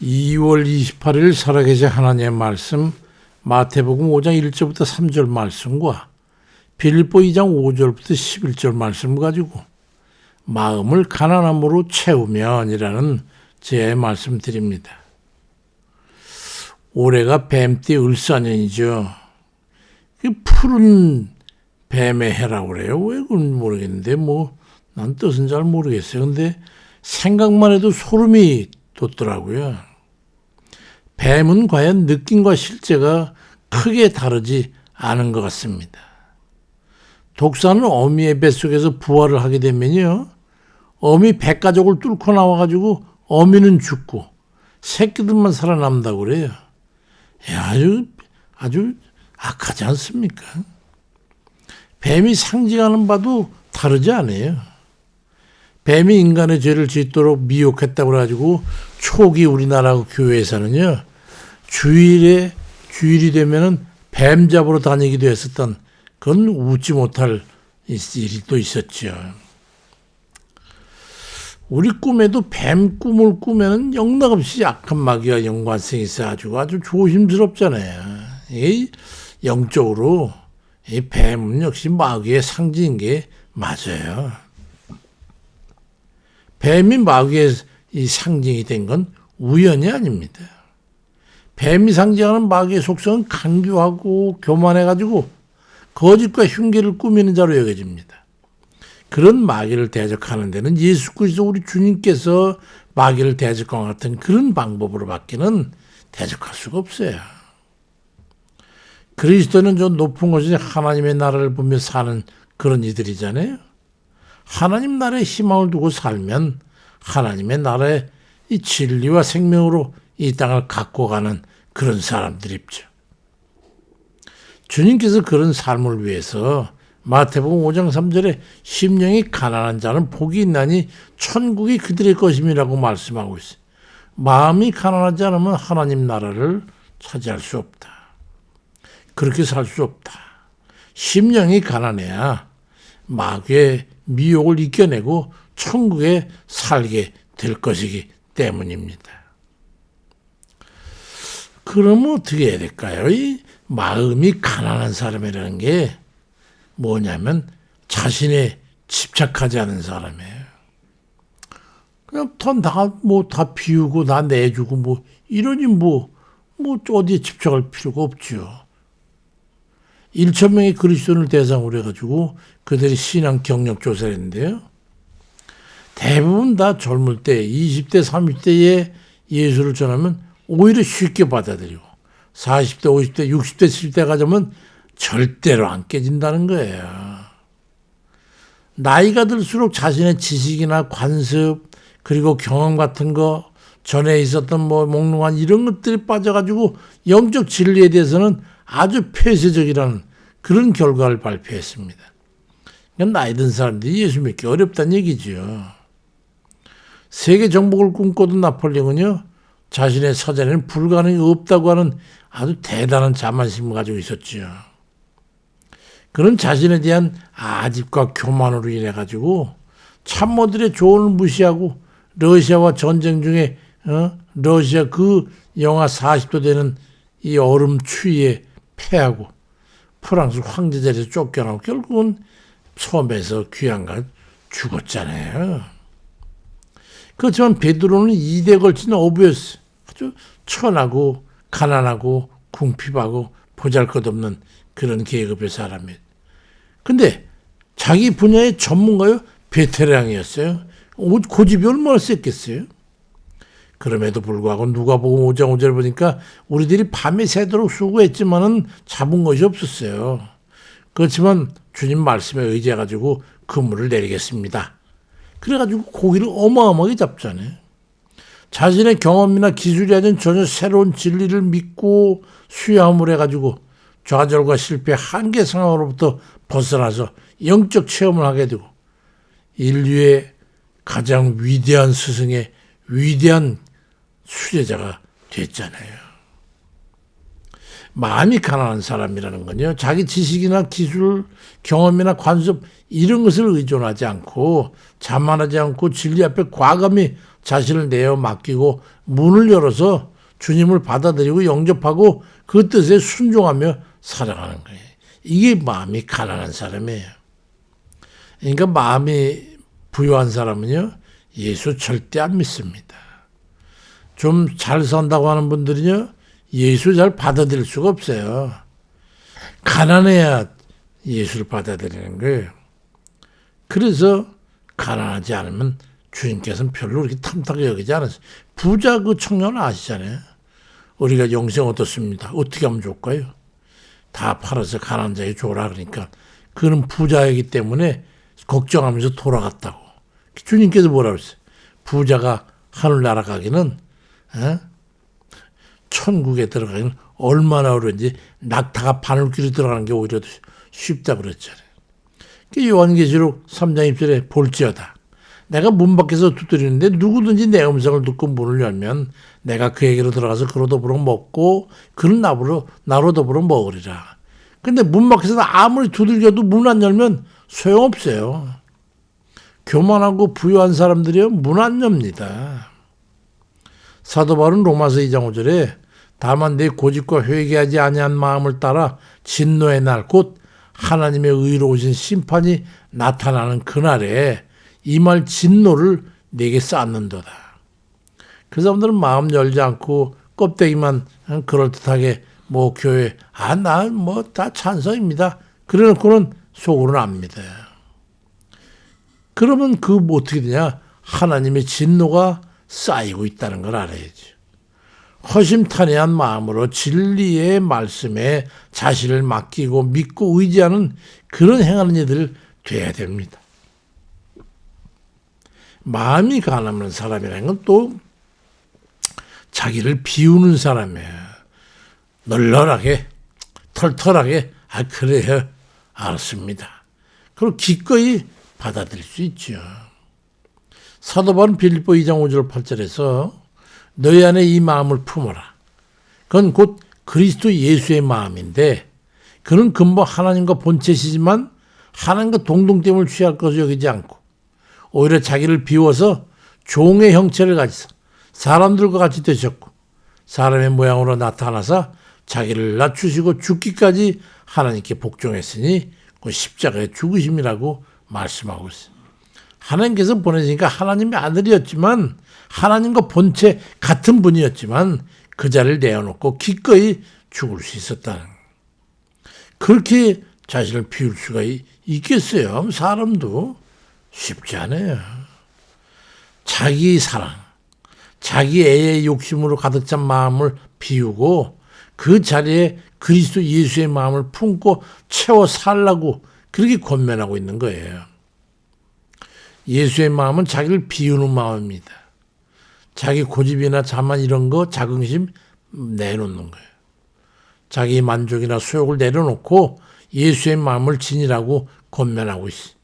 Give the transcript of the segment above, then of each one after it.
2월 28일 살아계신 하나님의 말씀 마태복음 5장 1절부터 3절 말씀과 빌립보 2장 5절부터 11절 말씀을 가지고 마음을 가난함으로 채우면이라는 제 말씀 드립니다. 올해가 뱀띠 을사년이죠. 푸른 뱀의 해라고 그래요. 왜 그런지 모르겠는데 난 뜻은 잘 모르겠어요. 근데 생각만 해도 소름이 돋더라고요. 뱀은 과연 느낌과 실제가 크게 다르지 않은 것 같습니다. 독사는 어미의 뱃속에서 부화를 하게 되면요, 어미 백가족을 뚫고 나와가지고 어미는 죽고 새끼들만 살아남는다고 그래요. 아주 악하지 않습니까? 뱀이 상징하는 바도 다르지 않아요. 뱀이 인간의 죄를 짓도록 미혹했다고 그래가지고 초기 우리나라 교회에서는요, 주일이 되면은 뱀 잡으러 다니기도 했었던, 그건 웃지 못할 일이 또 있었죠. 우리 꿈에도 뱀 꿈을 꾸면은 영락없이 악한 마귀와 연관성이 있어가지고 아주 조심스럽잖아요. 영적으로 이 뱀은 역시 마귀의 상징인 게 맞아요. 뱀이 마귀의 이 상징이 된 건 우연이 아닙니다. 뱀이 상징하는 마귀의 속성은 강교하고 교만해가지고 거짓과 흉계를 꾸미는 자로 여겨집니다. 그런 마귀를 대적하는 데는 예수 그리스도 우리 주님께서 마귀를 대적과 같은 그런 방법으로 밖에는 대적할 수가 없어요. 그리스도는 저 높은 곳에 하나님의 나라를 보며 사는 그런 이들이잖아요. 하나님 나라에 희망을 두고 살면 하나님의 나라의 이 진리와 생명으로 이 땅을 갖고 가는 그런 사람들이죠. 주님께서 그런 삶을 위해서 마태복음 5장 3절에 심령이 가난한 자는 복이 있나니 천국이 그들의 것임이라고 말씀하고 있어요. 마음이 가난하지 않으면 하나님 나라를 차지할 수 없다. 그렇게 살 수 없다. 심령이 가난해야 마귀의 미혹을 이겨내고 천국에 살게 될 것이기 때문입니다. 그러면 어떻게 해야 될까요? 이 마음이 가난한 사람이라는 게 뭐냐면 자신에 집착하지 않은 사람이에요. 그냥 다 비우고 다 내주고 이러니 어디에 집착할 필요가 없죠. 1,000명의 그리스도인을 대상으로 해가지고 그들이 신앙 경력 조사를 했는데요. 대부분 다 젊을 때 20대 30대에 예수를 전하면 오히려 쉽게 받아들이고 40대 50대 60대 70대 가자면 절대로 안 깨진다는 거예요. 나이가 들수록 자신의 지식이나 관습 그리고 경험 같은 거 전에 있었던 몽롱한 이런 것들이 빠져가지고 영적 진리에 대해서는 아주 폐쇄적이라는 그런 결과를 발표했습니다. 그러니까 나이 든 사람들이 예수 믿기 어렵다는 얘기죠. 세계 정복을 꿈꿔던 나폴레옹은요, 자신의 사전에는 불가능이 없다고 하는 아주 대단한 자만심을 가지고 있었죠. 그런 자신에 대한 아집과 교만으로 인해 가지고 참모들의 조언을 무시하고 러시아와 전쟁 중에 러시아 그 영하 40도 되는 이 얼음 추위에 패하고 프랑스 황제 자리에서 쫓겨나고 결국은 섬에서 귀양가 죽었잖아요. 그렇지만 베드로는 2대 걸친 어부였어요. 아주 천하고 가난하고 궁핍하고 보잘것없는 그런 계급의 사람이에요. 근데 자기 분야의 전문가요? 베테랑이었어요. 고집이 얼마나 셌겠어요? 그럼에도 불구하고 누가복음 5장 5절 보니까 우리들이 밤에 새도록 수고했지만은 잡은 것이 없었어요. 그렇지만 주님 말씀에 의지해가지고 그물을 내리겠습니다. 그래가지고 고기를 어마어마하게 잡잖아요. 자신의 경험이나 기술이 아닌 전혀 새로운 진리를 믿고 수여함을 해가지고 좌절과 실패, 한계 상황으로부터 벗어나서 영적 체험을 하게 되고 인류의 가장 위대한 스승의 위대한 수제자가 됐잖아요. 마음이 가난한 사람이라는 건요, 자기 지식이나 기술, 경험이나 관습 이런 것을 의존하지 않고 자만하지 않고 진리 앞에 과감히 자신을 내어 맡기고 문을 열어서 주님을 받아들이고 영접하고 그 뜻에 순종하며 살아가는 거예요. 이게 마음이 가난한 사람이에요. 그러니까 마음이 부유한 사람은요, 예수 절대 안 믿습니다. 좀 잘 산다고 하는 분들은요, 예수 잘 받아들일 수가 없어요. 가난해야 예수를 받아들이는 거예요. 그래서 가난하지 않으면 주님께서는 별로 그렇게 탐탁하게 여기지 않았어요. 부자 그 청년 아시잖아요. 우리가 영생 어떻습니다. 어떻게 하면 좋을까요? 다 팔아서 가난한 자에게 줘라 그러니까 그는 부자이기 때문에 걱정하면서 돌아갔다고. 주님께서 뭐라고 했어요? 부자가 하늘나라 가기는 천국에 들어가기는 얼마나 어려운지 낙타가 바늘귀로 들어가는 게 오히려 쉽다고 그랬잖아요. 요한계시록 3장 1절에 볼지어다. 내가 문 밖에서 두드리는데 누구든지 내 음성을 듣고 문을 열면 내가 그에게로 들어가서 그로 더불어 먹고 그는 나로 더불어 먹으리라. 근데 문 밖에서 아무리 두들겨도 문 안 열면 소용없어요. 교만하고 부유한 사람들이요 문 안 엽니다. 사도 바울은 로마서 2장 5절에 다만 내 고집과 회개하지 아니한 마음을 따라 진노의 날 곧 하나님의 의로우신 심판이 나타나는 그날에 이 말 진노를 내게 쌓는도다. 그 사람들은 마음 열지 않고 껍데기만 그럴듯하게 뭐 교회 나 뭐 다 찬성입니다. 그래놓고는 속으로는 안 믿어요. 그러면 뭐 어떻게 되냐? 하나님의 진노가 쌓이고 있다는 걸 알아야죠. 허심탄회한 마음으로 진리의 말씀에 자신을 맡기고 믿고 의지하는 그런 행하는 이들 돼야 됩니다. 마음이 가난한 사람이라는 건 또 자기를 비우는 사람이에요. 널널하게 털털하게 그래요. 알았습니다. 그리고 기꺼이 받아들일 수 있죠. 사도 바울은 빌립보 2장 5절 8절에서 너희 안에 이 마음을 품어라. 그건 곧 그리스도 예수의 마음인데 그는 근본 하나님과 본체시지만 하나님과 동등됨을 취할 것을 여기지 않고 오히려 자기를 비워서 종의 형체를 가지사 사람들과 같이 되셨고 사람의 모양으로 나타나사 자기를 낮추시고 죽기까지 하나님께 복종했으니 그 십자가의 죽으심이라고 말씀하고 있어요. 하나님께서 보내시니까 하나님의 아들이었지만 하나님과 본체 같은 분이었지만 그 자리를 내어놓고 기꺼이 죽을 수 있었다는 거예요. 그렇게 자신을 비울 수가 있겠어요? 사람도 쉽지 않아요. 자기 사랑, 자기 애의 욕심으로 가득 찬 마음을 비우고 그 자리에 그리스도 예수의 마음을 품고 채워 살라고 그렇게 권면하고 있는 거예요. 예수의 마음은 자기를 비우는 마음입니다. 자기 고집이나 자만 이런 거 자긍심 내놓는 거예요. 자기 만족이나 소욕을 내려놓고 예수의 마음을 지니라고 권면하고 있어요.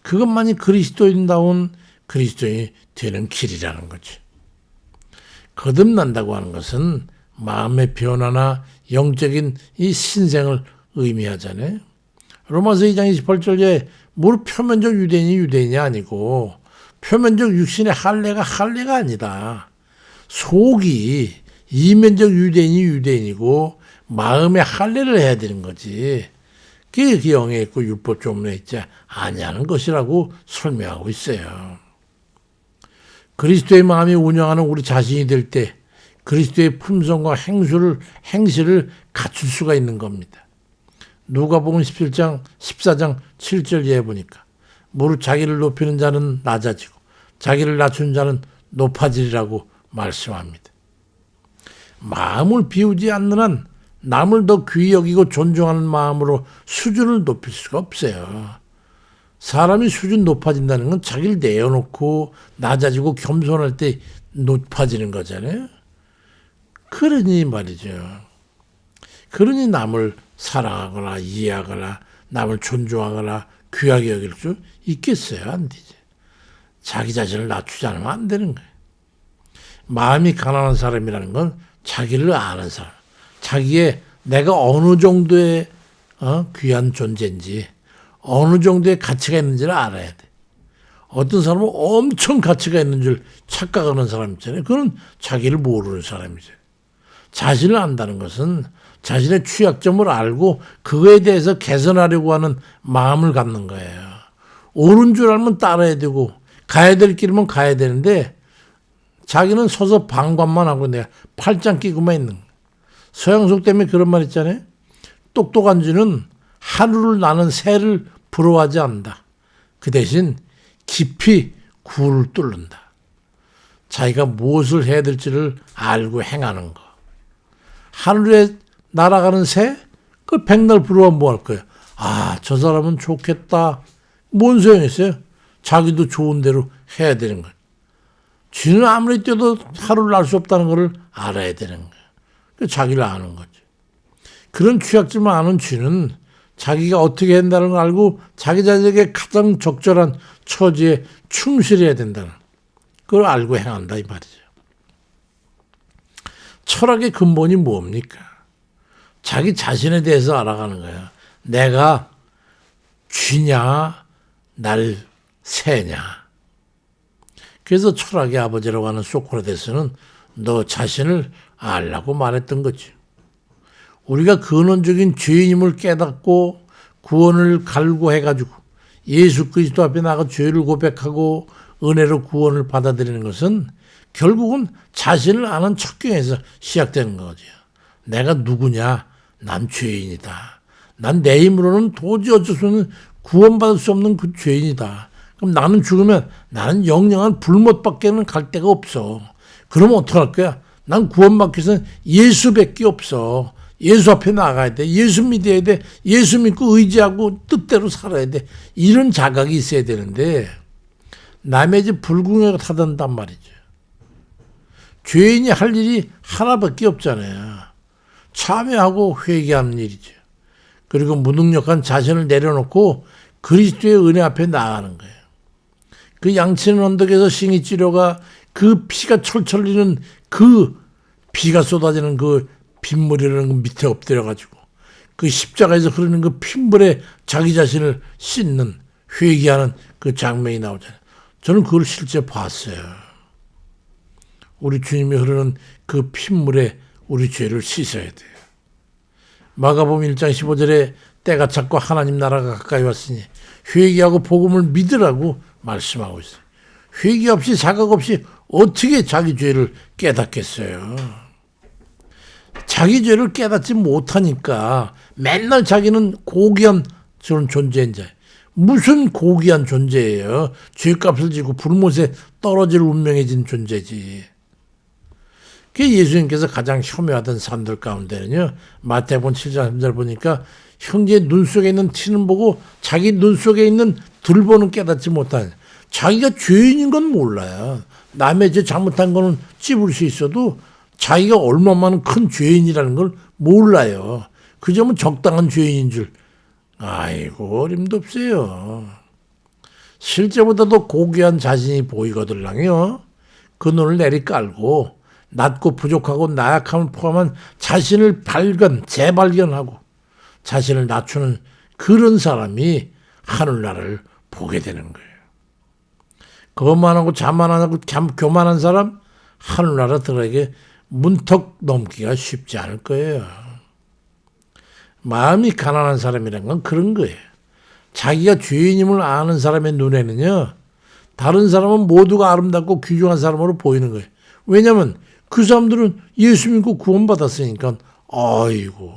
그것만이 그리스도인다운 그리스도인이 되는 길이라는 거죠. 거듭난다고 하는 것은 마음의 변화나 영적인 이 신생을 의미하잖아요. 로마서 2장 28절에 무릇 표면적 유대인이 아니고 표면적 육신의 할례가 아니다. 속이 이면적 유대인이 유대인이고 마음의 할례를 해야 되는 거지. 그게 영에 있고 율법 조문에 있지 아니하는 것이라고 설명하고 있어요. 그리스도의 마음이 운영하는 우리 자신이 될 때 그리스도의 품성과 행실을 갖출 수가 있는 겁니다. 누가복음 14장 7절에 보니까 무릇 자기를 높이는 자는 낮아지고 자기를 낮춘 자는 높아지리라고 말씀합니다. 마음을 비우지 않는 한 남을 더 귀히 여기고 존중하는 마음으로 수준을 높일 수가 없어요. 사람이 수준 높아진다는 건 자기를 내어놓고 낮아지고 겸손할 때 높아지는 거잖아요. 그러니 말이죠. 그러니 남을 사랑하거나 이해하거나 남을 존중하거나 귀하게 여길 수 있겠어요? 안 되죠. 자기 자신을 낮추지 않으면 안 되는 거예요. 마음이 가난한 사람이라는 건 자기를 아는 사람. 자기의 내가 어느 정도의 귀한 존재인지 어느 정도의 가치가 있는지를 알아야 돼. 어떤 사람은 엄청 가치가 있는 줄 착각하는 사람 있잖아요. 그건 자기를 모르는 사람이죠. 자신을 안다는 것은 자신의 취약점을 알고 그거에 대해서 개선하려고 하는 마음을 갖는 거예요. 옳은 줄 알면 따라야 되고 가야 될 길이면 가야 되는데 자기는 서서 방관만 하고 내가 팔짱 끼고만 있는 거예요. 서양속 때문에 그런 말 있잖아요. 똑똑한 쥐는 하루를 나는 새를 부러워하지 않는다. 그 대신 깊이 굴을 뚫는다. 자기가 무엇을 해야 될지를 알고 행하는 거. 하늘에 날아가는 새? 그 백날 부러워하면 뭐 할 거야? 아, 저 사람은 좋겠다. 뭔 소용이 있어요? 자기도 좋은 대로 해야 되는 거야. 쥐는 아무리 뛰어도 하루를 날 수 없다는 걸 알아야 되는 거야. 자기를 아는 거지. 그런 취약점을 아는 쥐는 자기가 어떻게 한다는 걸 알고 자기 자신에게 가장 적절한 처지에 충실해야 된다는 그걸 알고 행한다 이 말이죠. 철학의 근본이 뭡니까? 자기 자신에 대해서 알아가는 거야. 내가 쥐냐 날 새냐. 그래서 철학의 아버지라고 하는 소크라테스는 너 자신을 알라고 말했던 거지. 우리가 근원적인 죄인임을 깨닫고 구원을 갈구해가지고 예수 그리스도 앞에 나가 죄를 고백하고 은혜로 구원을 받아들이는 것은 결국은 자신을 아는 척경에서 시작되는 거죠. 내가 누구냐? 난 죄인이다. 난 내 힘으로는 도저히 어쩔 수 없는 구원받을 수 없는 그 죄인이다. 그럼 나는 죽으면 나는 영영한 불못밖에는 갈 데가 없어. 그러면 어떡할 거야? 난 구원받기 위해서는 예수밖에 없어. 예수 앞에 나가야 돼. 예수 믿어야 돼. 예수 믿고 의지하고 뜻대로 살아야 돼. 이런 자각이 있어야 되는데 남의 집 불궁에 타든단 말이죠. 죄인이 할 일이 하나밖에 없잖아요. 참여하고 회개하는 일이죠. 그리고 무능력한 자신을 내려놓고 그리스도의 은혜 앞에 나가는 거예요. 그 양치는 언덕에서 싱이 찌려가 그 피가 철철 흘리는 그 비가 쏟아지는 그 빗물이라는 그 밑에 엎드려가지고 그 십자가에서 흐르는 그 핏물에 자기 자신을 씻는 회개하는 그 장면이 나오잖아요. 저는 그걸 실제 봤어요. 우리 주님이 흐르는 그 핏물에 우리 죄를 씻어야 돼요. 마가복음 1장 15절에 때가 찼고 하나님 나라가 가까이 왔으니 회개하고 복음을 믿으라고 말씀하고 있어요. 회개 없이 자각 없이 어떻게 자기 죄를 깨닫겠어요. 자기 죄를 깨닫지 못하니까 맨날 자기는 고귀한 저런 존재인 자. 무슨 고귀한 존재예요. 죄값을 지고 불못에 떨어질 운명해진 존재지. 그 예수님께서 가장 혐오하던 사람들 가운데는요. 마태복음 7장 3절 보니까 형제의 눈 속에 있는 티는 보고 자기 눈 속에 있는 들보는 깨닫지 못하는 자기가 죄인인 건 몰라요. 남의 죄 잘못한 거는 찝을 수 있어도 자기가 얼마만큼 큰 죄인이라는 걸 몰라요. 그 점은 적당한 죄인인 줄. 아이고 어림도 없어요. 실제보다도 고귀한 자신이 보이거들랑요. 그 눈을 내리깔고 낮고 부족하고 나약함을 포함한 자신을 재발견하고 자신을 낮추는 그런 사람이 하늘나라를 보게 되는 거예요. 거만하고 자만하고 교만한 사람 하늘나라 들어가게 문턱 넘기가 쉽지 않을 거예요. 마음이 가난한 사람이란 건 그런 거예요. 자기가 죄인임을 아는 사람의 눈에는요. 다른 사람은 모두가 아름답고 귀중한 사람으로 보이는 거예요. 왜냐하면 그 사람들은 예수 믿고 구원받았으니까 아이고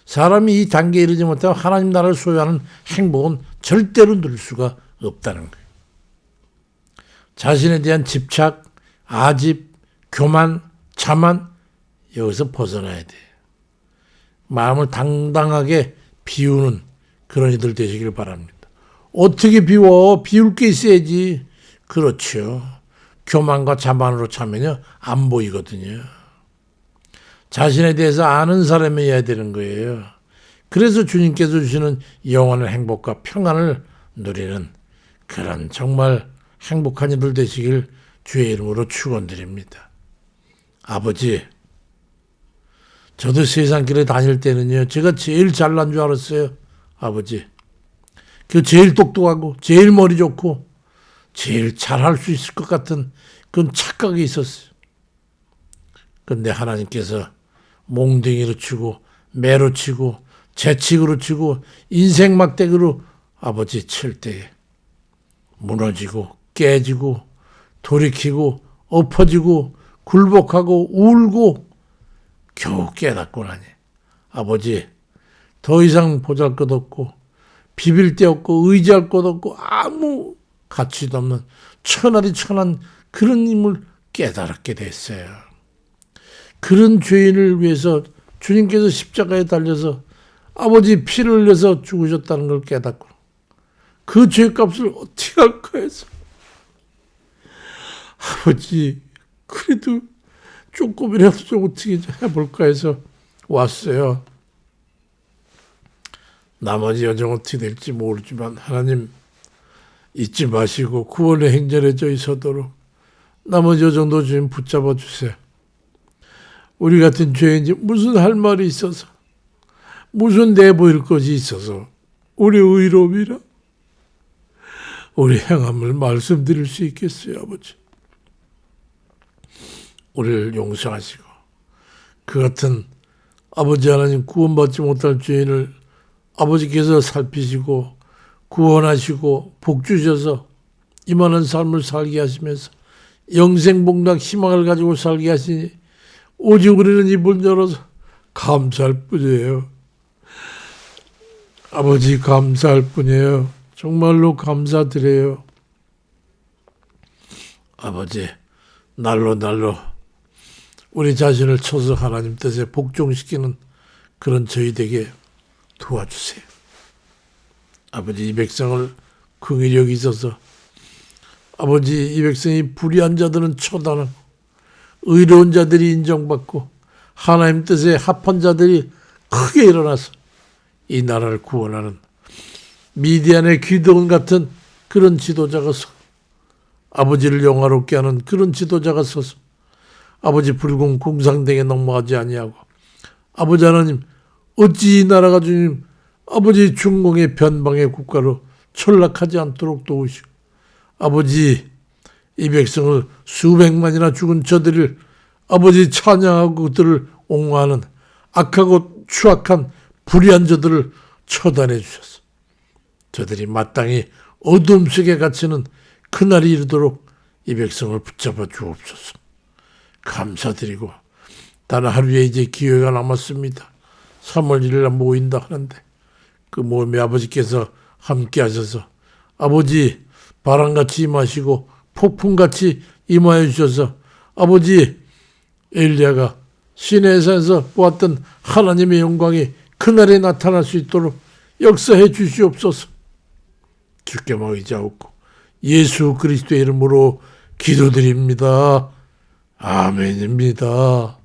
사람이 이 단계에 이르지 못하면 하나님 나라를 소유하는 행복은 절대로 누릴 수가 없다는 거예요. 자신에 대한 집착, 아집, 교만, 자만 여기서 벗어나야 돼요. 마음을 당당하게 비우는 그런 이들 되시길 바랍니다. 어떻게 비워? 비울 게 있어야지. 그렇죠. 교만과 자만으로 차면요 안 보이거든요. 자신에 대해서 아는 사람이어야 되는 거예요. 그래서 주님께서 주시는 영원한 행복과 평안을 누리는 그런 정말 행복한 이들 되시길 주의 이름으로 축원드립니다. 아버지, 저도 세상길에 다닐 때는요 제가 제일 잘난 줄 알았어요. 아버지, 그 제일 똑똑하고 제일 머리 좋고 제일 잘할 수 있을 것 같은 그런 착각이 있었어요. 근데 하나님께서 몽둥이로 치고 매로 치고 재치기로 치고 인생 막대기로 아버지 칠 때에 무너지고 깨지고 돌이키고 엎어지고 굴복하고 울고 겨우 깨닫고 나니 아버지 더 이상 보잘것없고 비빌 데 없고 의지할 것 없고 아무 가치도 없는 천하디 천한 그런 힘을 깨달았게 됐어요. 그런 죄인을 위해서 주님께서 십자가에 달려서 아버지 피를 흘려서 죽으셨다는 걸 깨닫고 그 죄값을 어떻게 할까 해서 아버지 그래도 조금이라도 좀 어떻게 해볼까 해서 왔어요. 나머지 여정 어떻게 될지 모르지만 하나님 잊지 마시고 구원의 행전에 저희 서도록 나머지 여정도 주님 붙잡아 주세요. 우리 같은 죄인이 무슨 할 말이 있어서 무슨 내보일 것이 있어서 우리 의로움이라 우리 행함을 말씀드릴 수 있겠어요. 아버지 우리를 용서하시고 그 같은 아버지 하나님 구원받지 못할 죄인을 아버지께서 살피시고 구원하시고 복 주셔서 이만한 삶을 살게 하시면서 영생복락 희망을 가지고 살게 하시니 오직 우리는 입을 열어서 감사할 뿐이에요. 아버지 감사할 뿐이에요. 정말로 감사드려요. 아버지 날로 우리 자신을 쳐서 하나님 뜻에 복종시키는 그런 저희 되게 도와주세요. 아버지 이 백성을 긍휼히 여기셔서 아버지 이 백성이 불의한 자들은 처단하고 의로운 자들이 인정받고 하나님 뜻에 합한 자들이 크게 일어나서 이 나라를 구원하는 미디안의 기드온 같은 그런 지도자가 서 아버지를 영화롭게 하는 그런 지도자가 서서 아버지 불공 공상등에 넘어가지 아니하고 아버지 하나님 어찌 이 나라가 주님 아버지 중공의 변방의 국가로 전락하지 않도록 도우시고 아버지 이 백성을 수백만이나 죽은 저들을 아버지 찬양하고 그들을 옹호하는 악하고 추악한 불의한 저들을 처단해 주셔서 저들이 마땅히 어둠 속에 갇히는 그날이 이르도록 이 백성을 붙잡아 주옵소서. 감사드리고 단 하루에 이제 기회가 남았습니다. 3월 1일 날 모인다 하는데 그 모임에 아버지께서 함께 하셔서 아버지 바람같이 임하시고 폭풍같이 임하여 주셔서 아버지 엘리야가 시내산에서 보았던 하나님의 영광이 그날에 나타날 수 있도록 역사해 주시옵소서. 주께만 의지하옵고 예수 그리스도의 이름으로 기도드립니다. 아멘입니다.